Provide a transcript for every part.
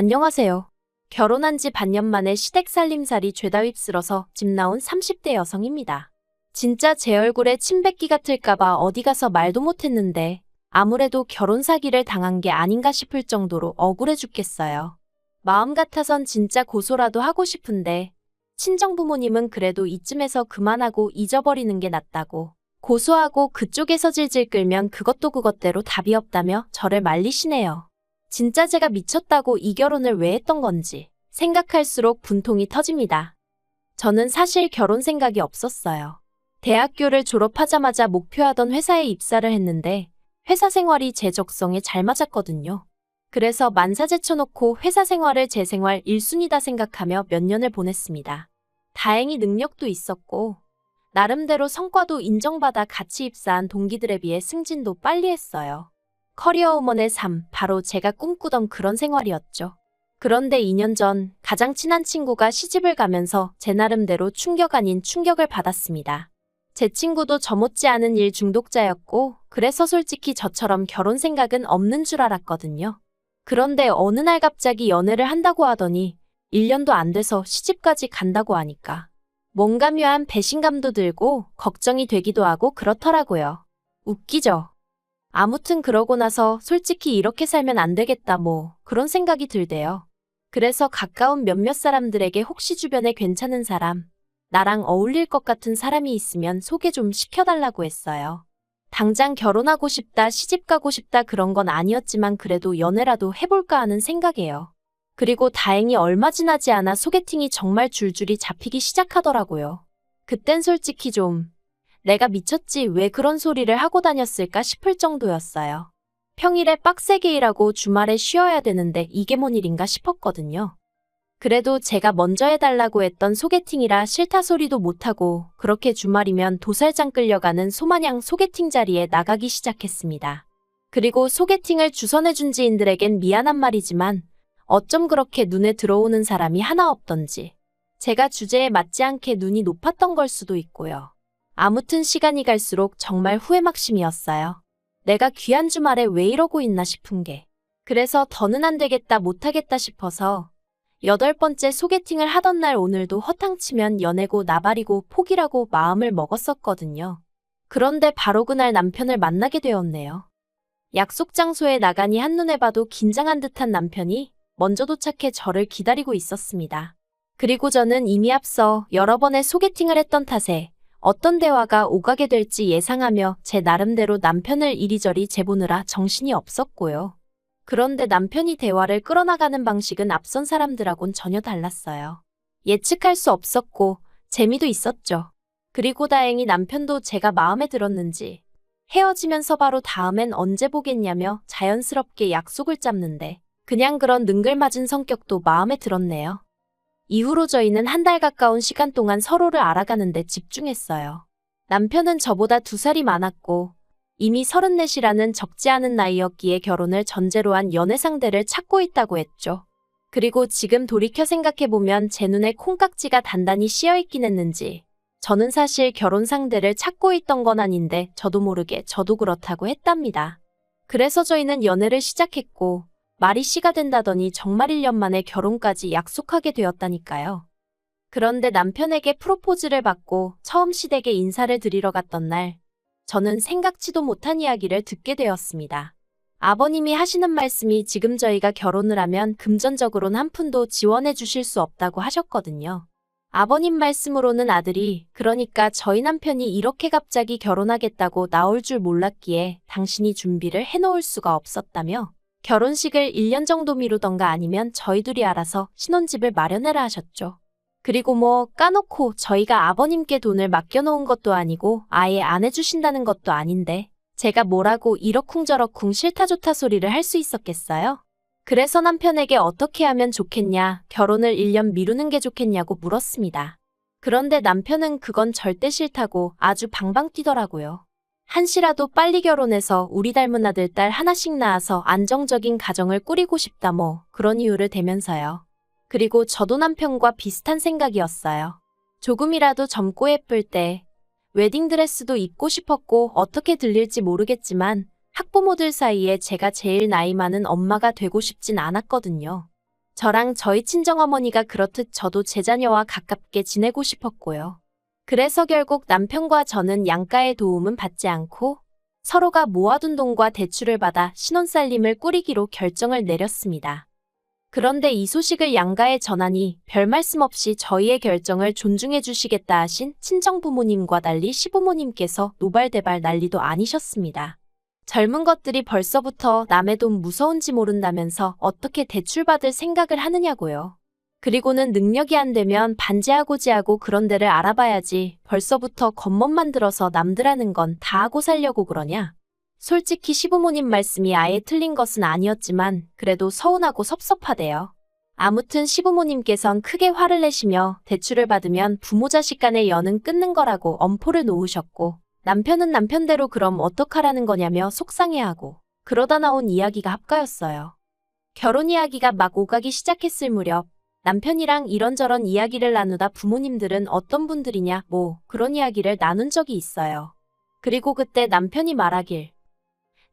안녕하세요. 결혼한 지 반년 만에 시댁 살림살이 죄다 휩쓸어서 집 나온 30대 여성입니다. 진짜 제 얼굴에 침 뱉기 같을까봐 어디 가서 말도 못했는데 아무래도 결혼 사기를 당한 게 아닌가 싶을 정도로 억울해 죽겠어요. 마음 같아선 진짜 고소라도 하고 싶은데 친정 부모님은 그래도 이쯤에서 그만하고 잊어버리는 게 낫다고 고소하고 그쪽에서 질질 끌면 그것도 그것대로 답이 없다며 저를 말리시네요. 진짜 제가 미쳤다고 이 결혼을 왜 했던 건지 생각할수록 분통이 터집니다. 저는 사실 결혼 생각이 없었어요. 대학교를 졸업하자마자 목표하던 회사에 입사를 했는데 회사 생활이 제 적성에 잘 맞았거든요. 그래서 만사 제쳐놓고 회사 생활을 제 생활 1순위다 생각하며 몇 년을 보냈습니다. 다행히 능력도 있었고 나름대로 성과도 인정받아 같이 입사한 동기들에 비해 승진도 빨리 했어요. 커리어우먼의 삶, 바로 제가 꿈꾸던 그런 생활이었죠. 그런데 2년 전 가장 친한 친구가 시집을 가면서 제 나름대로 충격 아닌 충격을 받았습니다. 제 친구도 저 못지않은 일 중독자였고 그래서 솔직히 저처럼 결혼 생각은 없는 줄 알았거든요. 그런데 어느 날 갑자기 연애를 한다고 하더니 1년도 안 돼서 시집까지 간다고 하니까 뭔가 묘한 배신감도 들고 걱정이 되기도 하고 그렇더라고요. 웃기죠? 아무튼 그러고 나서 솔직히 이렇게 살면 안 되겠다 그런 생각이 들대요. 그래서 가까운 몇몇 사람들에게 혹시 주변에 괜찮은 사람, 나랑 어울릴 것 같은 사람이 있으면 소개 좀 시켜달라고 했어요. 당장 결혼하고 싶다, 시집가고 싶다 그런 건 아니었지만 그래도 연애라도 해볼까 하는 생각이에요. 그리고 다행히 얼마 지나지 않아 소개팅이 정말 줄줄이 잡히기 시작하더라고요. 그땐 솔직히 좀 내가 미쳤지 왜 그런 소리를 하고 다녔을까 싶을 정도였어요. 평일에 빡세게 일하고 주말에 쉬어야 되는데 이게 뭔 일인가 싶었거든요. 그래도 제가 먼저 해달라고 했던 소개팅이라 싫다 소리도 못하고 그렇게 주말이면 도살장 끌려가는 소마냥 소개팅 자리에 나가기 시작했습니다. 그리고 소개팅을 주선해준 지인들에겐 미안한 말이지만 어쩜 그렇게 눈에 들어오는 사람이 하나 없던지 제가 주제에 맞지 않게 눈이 높았던 걸 수도 있고요. 아무튼 시간이 갈수록 정말 후회막심이었어요. 내가 귀한 주말에 왜 이러고 있나 싶은 게. 그래서 더는 안 되겠다 못하겠다 싶어서 8번째 소개팅을 하던 날 오늘도 허탕치면 연애고 나발이고 포기라고 마음을 먹었었거든요. 그런데 바로 그날 남편을 만나게 되었네요. 약속 장소에 나가니 한눈에 봐도 긴장한 듯한 남편이 먼저 도착해 저를 기다리고 있었습니다. 그리고 저는 이미 앞서 여러 번의 소개팅을 했던 탓에 어떤 대화가 오가게 될지 예상하며 제 나름대로 남편을 이리저리 재보느라 정신이 없었고요. 그런데 남편이 대화를 끌어나가는 방식은 앞선 사람들하고는 전혀 달랐어요. 예측할 수 없었고 재미도 있었죠. 그리고 다행히 남편도 제가 마음에 들었는지 헤어지면서 바로 다음엔 언제 보겠냐며 자연스럽게 약속을 잡는데 그냥 그런 능글맞은 성격도 마음에 들었네요. 이후로 저희는 한 달 가까운 시간 동안 서로를 알아가는데 집중했어요. 남편은 저보다 2살이 많았고 이미 34이라는 적지 않은 나이였기에 결혼을 전제로 한 연애 상대를 찾고 있다고 했죠. 그리고 지금 돌이켜 생각해보면 제 눈에 콩깍지가 단단히 씌어있긴 했는지 저는 사실 결혼 상대를 찾고 있던 건 아닌데 저도 모르게 저도 그렇다고 했답니다. 그래서 저희는 연애를 시작했고 말이 씨가 된다더니 정말 1년 만에 결혼까지 약속하게 되었다니까요. 그런데 남편에게 프로포즈를 받고 처음 시댁에 인사를 드리러 갔던 날 저는 생각지도 못한 이야기를 듣게 되었습니다. 아버님이 하시는 말씀이 지금 저희가 결혼을 하면 금전적으로는 한 푼도 지원해 주실 수 없다고 하셨거든요. 아버님 말씀으로는 아들이 그러니까 저희 남편이 이렇게 갑자기 결혼하겠다고 나올 줄 몰랐기에 당신이 준비를 해놓을 수가 없었다며 결혼식을 1년 정도 미루던가 아니면 저희 둘이 알아서 신혼집을 마련해라 하셨죠. 그리고 까놓고 저희가 아버님께 돈을 맡겨놓은 것도 아니고 아예 안 해주신다는 것도 아닌데 제가 뭐라고 이러쿵저러쿵 싫다 좋다 소리를 할 수 있었겠어요? 그래서 남편에게 어떻게 하면 좋겠냐, 결혼을 1년 미루는 게 좋겠냐고 물었습니다. 그런데 남편은 그건 절대 싫다고 아주 방방 뛰더라고요. 한시라도 빨리 결혼해서 우리 닮은 아들 딸 하나씩 낳아서 안정적인 가정을 꾸리고 싶다 그런 이유를 대면서요. 그리고 저도 남편과 비슷한 생각이었어요. 조금이라도 젊고 예쁠 때 웨딩드레스도 입고 싶었고 어떻게 들릴지 모르겠지만 학부모들 사이에 제가 제일 나이 많은 엄마가 되고 싶진 않았거든요. 저랑 저희 친정어머니가 그렇듯 저도 제 자녀와 가깝게 지내고 싶었고요. 그래서 결국 남편과 저는 양가의 도움은 받지 않고 서로가 모아둔 돈과 대출을 받아 신혼살림을 꾸리기로 결정을 내렸습니다. 그런데 이 소식을 양가에 전하니 별 말씀 없이 저희의 결정을 존중해 주시겠다 하신 친정부모님과 달리 시부모님께서 노발대발 난리도 아니셨습니다. 젊은 것들이 벌써부터 남의 돈 무서운지 모른다면서 어떻게 대출받을 생각을 하느냐고요. 그리고는 능력이 안 되면 반지하고지하고 그런 데를 알아봐야지 벌써부터 겉멋만 들어서 남들 하는 건 다 하고 살려고 그러냐. 솔직히 시부모님 말씀이 아예 틀린 것은 아니었지만 그래도 서운하고 섭섭하대요. 아무튼 시부모님께선 크게 화를 내시며 대출을 받으면 부모 자식 간의 연은 끊는 거라고 엄포를 놓으셨고 남편은 남편대로 그럼 어떡하라는 거냐며 속상해하고 그러다 나온 이야기가 합가였어요. 결혼 이야기가 막 오가기 시작했을 무렵 남편이랑 이런저런 이야기를 나누다 부모님들은 어떤 분들이냐 뭐 그런 이야기를 나눈 적이 있어요. 그리고 그때 남편이 말하길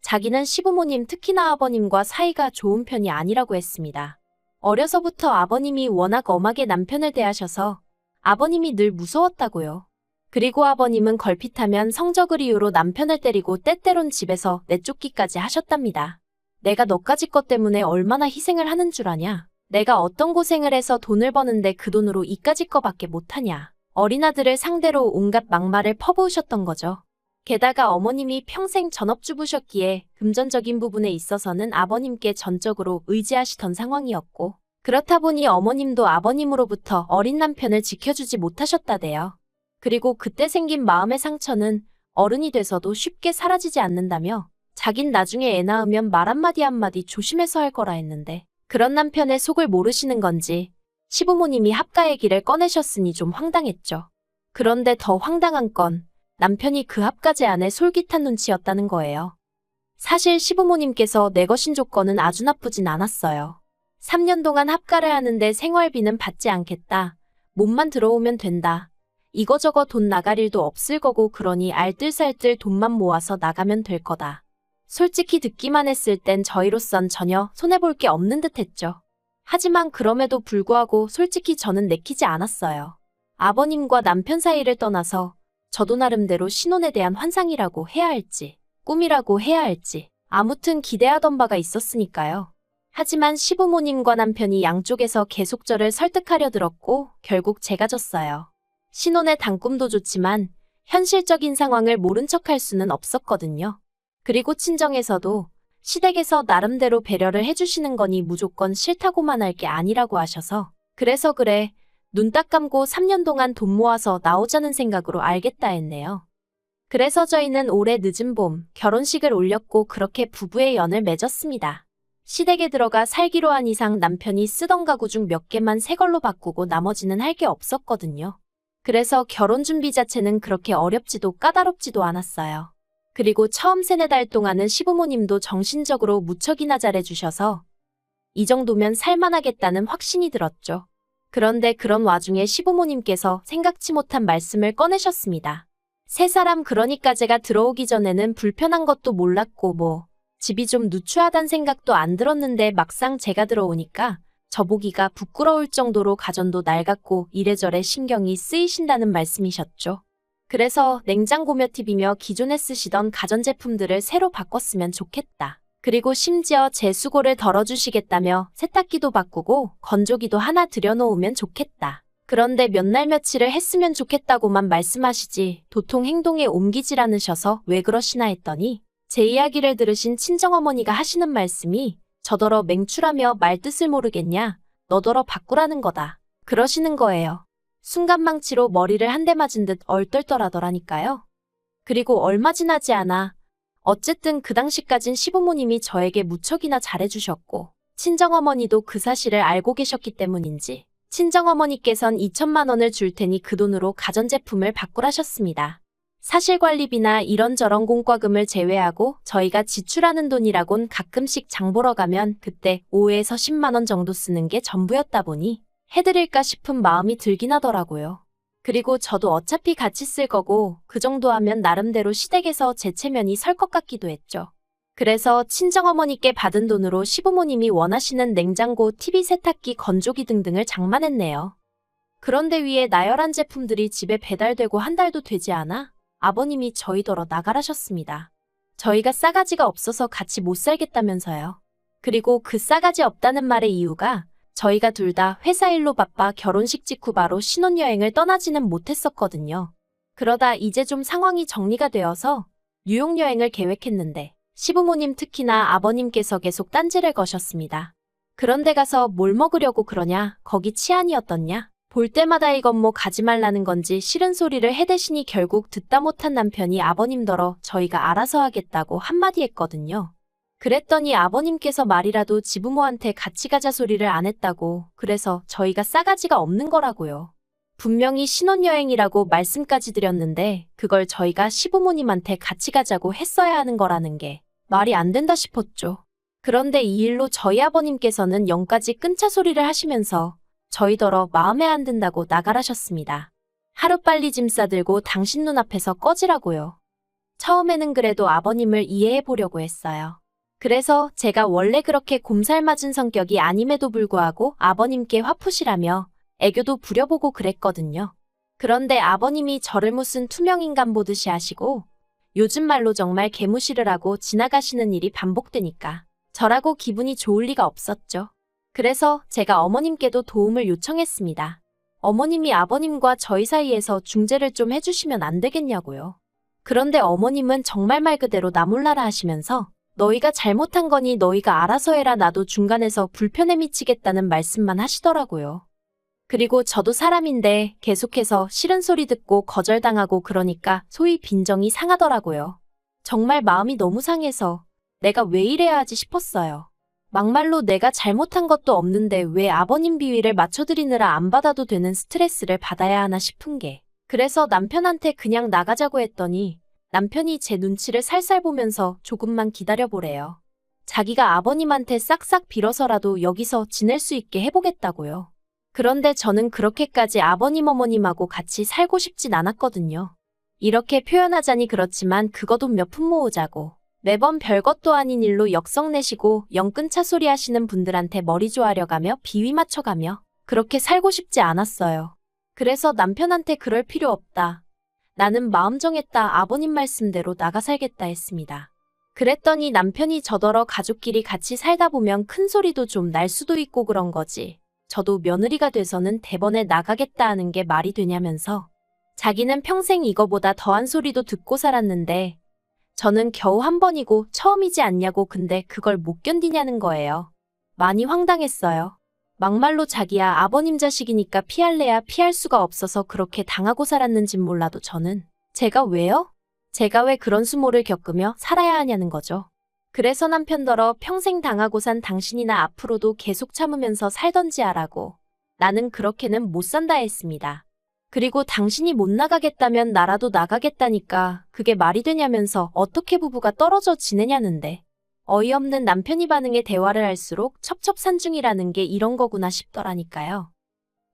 자기는 시부모님 특히나 아버님과 사이가 좋은 편이 아니라고 했습니다. 어려서부터 아버님이 워낙 엄하게 남편을 대하셔서 아버님이 늘 무서웠다고요. 그리고 아버님은 걸핏하면 성적을 이유로 남편을 때리고 때때론 집에서 내쫓기까지 하셨답니다. 내가 너까지 것 때문에 얼마나 희생을 하는 줄 아냐? 내가 어떤 고생을 해서 돈을 버는데 그 돈으로 이까짓 거밖에 못하냐? 어린아들을 상대로 온갖 막말을 퍼부으셨던 거죠. 게다가 어머님이 평생 전업주부셨기에 금전적인 부분에 있어서는 아버님께 전적으로 의지하시던 상황이었고 그렇다 보니 어머님도 아버님으로부터 어린 남편을 지켜주지 못하셨다대요. 그리고 그때 생긴 마음의 상처는 어른이 돼서도 쉽게 사라지지 않는다며 자긴 나중에 애 낳으면 말 한마디 한마디 조심해서 할 거라 했는데 그런 남편의 속을 모르시는 건지 시부모님이 합가 얘기를 꺼내셨으니 좀 황당했죠. 그런데 더 황당한 건 남편이 그 합가제 안에 솔깃한 눈치였다는 거예요. 사실 시부모님께서 내거신 조건은 아주 나쁘진 않았어요. 3년 동안 합가를 하는데 생활비는 받지 않겠다. 몸만 들어오면 된다. 이거저거 돈 나갈 일도 없을 거고 그러니 알뜰살뜰 돈만 모아서 나가면 될 거다. 솔직히 듣기만 했을 땐 저희로선 전혀 손해볼 게 없는 듯 했죠. 하지만 그럼에도 불구하고 솔직히 저는 내키지 않았어요. 아버님과 남편 사이를 떠나서 저도 나름대로 신혼에 대한 환상이라고 해야 할지 꿈이라고 해야 할지 아무튼 기대하던 바가 있었으니까요. 하지만 시부모님과 남편이 양쪽에서 계속 저를 설득하려 들었고 결국 제가 졌어요. 신혼의 단꿈도 좋지만 현실적인 상황을 모른 척할 수는 없었거든요. 그리고 친정에서도 시댁에서 나름대로 배려를 해주시는 거니 무조건 싫다고만 할 게 아니라고 하셔서 그래서 그래 눈 딱 감고 3년 동안 돈 모아서 나오자는 생각으로 알겠다 했네요. 그래서 저희는 올해 늦은 봄 결혼식을 올렸고 그렇게 부부의 연을 맺었습니다. 시댁에 들어가 살기로 한 이상 남편이 쓰던 가구 중 몇 개만 새 걸로 바꾸고 나머지는 할 게 없었거든요. 그래서 결혼 준비 자체는 그렇게 어렵지도 까다롭지도 않았어요. 그리고 처음 3-4달 동안은 시부모님도 정신적으로 무척이나 잘해주셔서 이 정도면 살만하겠다는 확신이 들었죠. 그런데 그런 와중에 시부모님께서 생각지 못한 말씀을 꺼내셨습니다. 세 사람 그러니까 제가 들어오기 전에는 불편한 것도 몰랐고 뭐 집이 좀 누추하단 생각도 안 들었는데 막상 제가 들어오니까 저보기가 부끄러울 정도로 가전도 낡았고 이래저래 신경이 쓰이신다는 말씀이셨죠. 그래서 냉장고며 TV며 기존에 쓰시던 가전제품들을 새로 바꿨으면 좋겠다. 그리고 심지어 제 수고를 덜어주시겠다며 세탁기도 바꾸고 건조기도 하나 들여놓으면 좋겠다. 그런데 몇 날 며칠을 했으면 좋겠다고만 말씀하시지 도통 행동에 옮기질 않으셔서 왜 그러시나 했더니 제 이야기를 들으신 친정어머니가 하시는 말씀이 저더러 맹추라며 말뜻을 모르겠냐 너더러 바꾸라는 거다. 그러시는 거예요. 순간망치로 머리를 한 대 맞은 듯 얼떨떨하더라니까요. 그리고 얼마 지나지 않아 어쨌든 그 당시까진 시부모님이 저에게 무척이나 잘해주셨고 친정어머니도 그 사실을 알고 계셨기 때문인지 친정어머니께선 2천만 원을 줄 테니 그 돈으로 가전제품을 바꾸라셨습니다. 사실관리비나 이런저런 공과금을 제외하고 저희가 지출하는 돈이라곤 가끔씩 장 보러 가면 그때 5에서 10만 원 정도 쓰는 게 전부였다 보니 해드릴까 싶은 마음이 들긴 하더라고요. 그리고 저도 어차피 같이 쓸 거고 그 정도 하면 나름대로 시댁에서 제 체면이 설 것 같기도 했죠. 그래서 친정어머니께 받은 돈으로 시부모님이 원하시는 냉장고, TV, 세탁기, 건조기 등등을 장만했네요. 그런데 위에 나열한 제품들이 집에 배달되고 한 달도 되지 않아 아버님이 저희더러 나가라셨습니다. 저희가 싸가지가 없어서 같이 못 살겠다면서요. 그리고 그 싸가지 없다는 말의 이유가 저희가 둘 다 회사 일로 바빠 결혼식 직후 바로 신혼여행을 떠나지는 못했었거든요. 그러다 이제 좀 상황이 정리가 되어서 뉴욕 여행을 계획했는데 시부모님 특히나 아버님께서 계속 딴지를 거셨습니다. 그런데 가서 뭘 먹으려고 그러냐, 거기 치안이 어떻냐, 볼 때마다 이건 뭐 가지 말라는 건지 싫은 소리를 해대시니 결국 듣다 못한 남편이 아버님더러 저희가 알아서 하겠다고 한마디 했거든요. 그랬더니 아버님께서 말이라도 지부모한테 같이 가자 소리를 안 했다고, 그래서 저희가 싸가지가 없는 거라고요. 분명히 신혼여행이라고 말씀까지 드렸는데 그걸 저희가 시부모님한테 같이 가자고 했어야 하는 거라는 게 말이 안 된다 싶었죠. 그런데 이 일로 저희 아버님께서는 영까지 끊자 소리를 하시면서 저희더러 마음에 안 든다고 나가라셨습니다. 하루빨리 짐 싸들고 당신 눈앞에서 꺼지라고요. 처음에는 그래도 아버님을 이해해 보려고 했어요. 그래서 제가 원래 그렇게 곰살맞은 성격이 아님에도 불구하고 아버님께 화푸시라며 애교도 부려보고 그랬거든요. 그런데 아버님이 저를 무슨 투명인간 보듯이 하시고 요즘 말로 정말 개무시를 하고 지나가시는 일이 반복되니까 저라고 기분이 좋을 리가 없었죠. 그래서 제가 어머님께도 도움을 요청했습니다. 어머님이 아버님과 저희 사이에서 중재를 좀 해주시면 안 되겠냐고요. 그런데 어머님은 정말 말 그대로 나 몰라라 하시면서 너희가 잘못한 거니 너희가 알아서 해라, 나도 중간에서 불편해 미치겠다는 말씀만 하시더라고요. 그리고 저도 사람인데 계속해서 싫은 소리 듣고 거절당하고 그러니까 소위 빈정이 상하더라고요. 정말 마음이 너무 상해서 내가 왜 이래야 하지 싶었어요. 막말로 내가 잘못한 것도 없는데 왜 아버님 비위를 맞춰드리느라 안 받아도 되는 스트레스를 받아야 하나 싶은 게, 그래서 남편한테 그냥 나가자고 했더니 남편이 제 눈치를 살살 보면서 조금만 기다려보래요. 자기가 아버님한테 싹싹 빌어서라도 여기서 지낼 수 있게 해보겠다고요. 그런데 저는 그렇게까지 아버님 어머님하고 같이 살고 싶진 않았거든요. 이렇게 표현하자니 그렇지만 그거 돈 몇 푼 모으자고 매번 별것도 아닌 일로 역성내시고 영끈차 소리 하시는 분들한테 머리 조아려가며 비위 맞춰가며 그렇게 살고 싶지 않았어요. 그래서 남편한테 그럴 필요 없다, 나는 마음 정했다, 아버님 말씀대로 나가 살겠다 했습니다. 그랬더니 남편이 저더러 가족끼리 같이 살다 보면 큰 소리도 좀 날 수도 있고 그런 거지, 저도 며느리가 돼서는 대번에 나가겠다 하는 게 말이 되냐면서 자기는 평생 이거보다 더한 소리도 듣고 살았는데 저는 겨우 한 번이고 처음이지 않냐고, 근데 그걸 못 견디냐는 거예요. 많이 황당했어요. 막말로 자기야 아버님 자식이니까 피할래야 피할 수가 없어서 그렇게 당하고 살았는진 몰라도 저는 제가 왜요? 제가 왜 그런 수모를 겪으며 살아야 하냐는 거죠. 그래서 남편더러 평생 당하고 산 당신이나 앞으로도 계속 참으면서 살던지 하라고, 나는 그렇게는 못 산다 했습니다. 그리고 당신이 못 나가겠다면 나라도 나가겠다니까 그게 말이 되냐면서 어떻게 부부가 떨어져 지내냐는데, 어이없는 남편이 반응에 대화를 할수록 첩첩산중이라는 게 이런 거구나 싶더라니까요.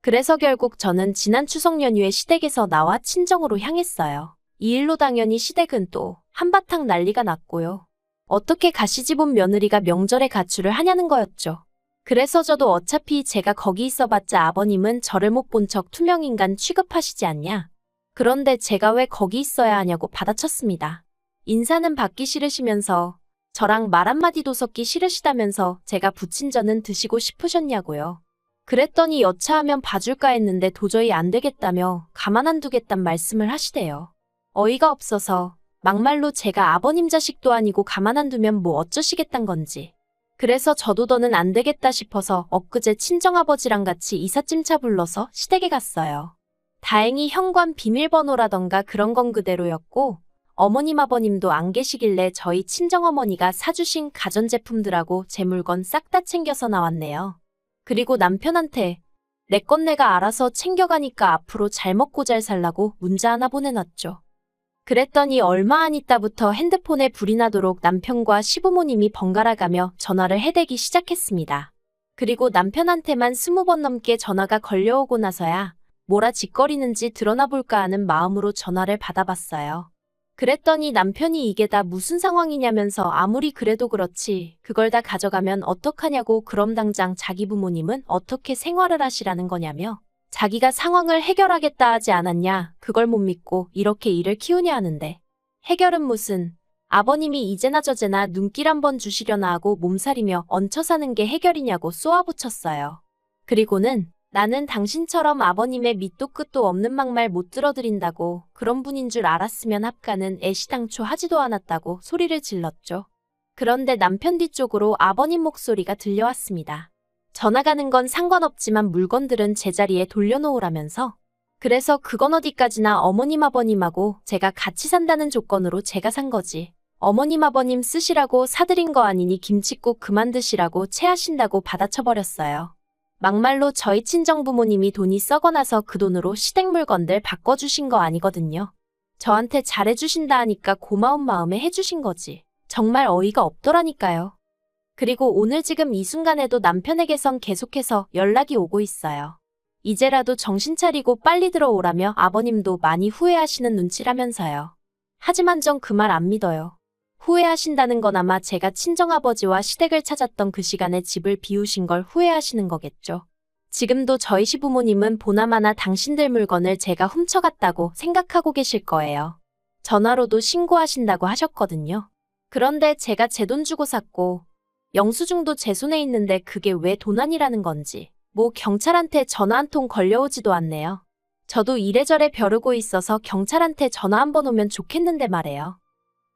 그래서 결국 저는 지난 추석 연휴에 시댁에서 나와 친정으로 향했어요. 이 일로 당연히 시댁은 또 한바탕 난리가 났고요. 어떻게 가시집 온 며느리가 명절에 가출을 하냐는 거였죠. 그래서 저도 어차피 제가 거기 있어봤자 아버님은 저를 못 본 척 투명인간 취급하시지 않냐, 그런데 제가 왜 거기 있어야 하냐고 받아쳤습니다. 인사는 받기 싫으시면서 저랑 말 한마디도 섞기 싫으시다면서 제가 부친 전은 드시고 싶으셨냐고요. 그랬더니 여차하면 봐줄까 했는데 도저히 안 되겠다며 가만 안 두겠단 말씀을 하시대요. 어이가 없어서 막말로 제가 아버님 자식도 아니고 가만 안 두면 뭐 어쩌시겠단 건지. 그래서 저도 더는 안 되겠다 싶어서 엊그제 친정아버지랑 같이 이삿짐차 불러서 시댁에 갔어요. 다행히 현관 비밀번호라던가 그런 건 그대로였고 어머님 아버님도 안 계시길래 저희 친정어머니가 사주신 가전제품들하고 제 물건 싹 다 챙겨서 나왔네요. 그리고 남편한테 내 건 내가 알아서 챙겨가니까 앞으로 잘 먹고 잘 살라고 문자 하나 보내놨죠. 그랬더니 얼마 안 있다부터 핸드폰에 불이 나도록 남편과 시부모님이 번갈아가며 전화를 해대기 시작했습니다. 그리고 남편한테만 20번 넘게 전화가 걸려오고 나서야 뭐라 짓거리는지 드러나 볼까 하는 마음으로 전화를 받아봤어요. 그랬더니 남편이 이게 다 무슨 상황이냐면서 아무리 그래도 그렇지 그걸 다 가져가면 어떡하냐고 그럼 당장 자기 부모님은 어떻게 생활을 하시라는 거냐며 자기가 상황을 해결하겠다 하지 않았냐 그걸 못 믿고 이렇게 일을 키우냐 하는데 해결은 무슨 아버님이 이제나 저제나 눈길 한번 주시려나 하고 몸살이며 얹혀 사는 게 해결이냐고 쏘아붙였어요. 그리고는 나는 당신처럼 아버님의 밑도 끝도 없는 막말 못 들어드린다고 그런 분인 줄 알았으면 합가는 애시당초 하지도 않았다고 소리를 질렀죠. 그런데 남편 뒤쪽으로 아버님 목소리가 들려왔습니다. 전화 가는 건 상관없지만 물건들은 제자리에 돌려놓으라면서 그래서 그건 어디까지나 어머님 아버님하고 제가 같이 산다는 조건으로 제가 산 거지. 어머님 아버님 쓰시라고 사드린 거 아니니 김칫국 그만 드시라고 체하신다고 받아쳐버렸어요. 막말로 저희 친정부모님이 돈이 썩어나서 그 돈으로 시댁 물건들 바꿔주신 거 아니거든요. 저한테 잘해주신다 하니까 고마운 마음에 해주신 거지. 정말 어이가 없더라니까요. 그리고 오늘 지금 이 순간에도 남편에게선 계속해서 연락이 오고 있어요. 이제라도 정신 차리고 빨리 들어오라며 아버님도 많이 후회하시는 눈치라면서요. 하지만 전 그 말 안 믿어요. 후회하신다는 건 아마 제가 친정아버지와 시댁을 찾았던 그 시간에 집을 비우신 걸 후회하시는 거겠죠. 지금도 저희 시부모님은 보나마나 당신들 물건을 제가 훔쳐갔다고 생각하고 계실 거예요. 전화로도 신고하신다고 하셨거든요. 그런데 제가 제 돈 주고 샀고 영수증도 제 손에 있는데 그게 왜 도난이라는 건지 뭐 경찰한테 전화 한 통 걸려오지도 않네요. 저도 이래저래 벼르고 있어서 경찰한테 전화 한번 오면 좋겠는데 말이에요.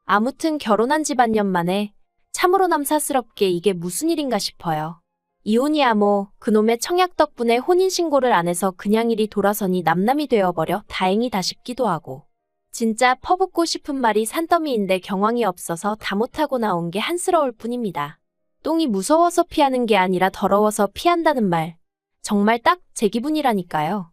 아무튼 결혼한 지 반년 만에 참으로 남사스럽게 이게 무슨 일인가 싶어요. 이혼이야 뭐 그놈의 청약 덕분에 혼인신고를 안 해서 그냥 일이 돌아서니 남남이 되어버려 다행이다 싶기도 하고 진짜 퍼붓고 싶은 말이 산더미인데 경황이 없어서 다 못하고 나온 게 한스러울 뿐입니다. 똥이 무서워서 피하는 게 아니라 더러워서 피한다는 말 정말 딱 제 기분이라니까요.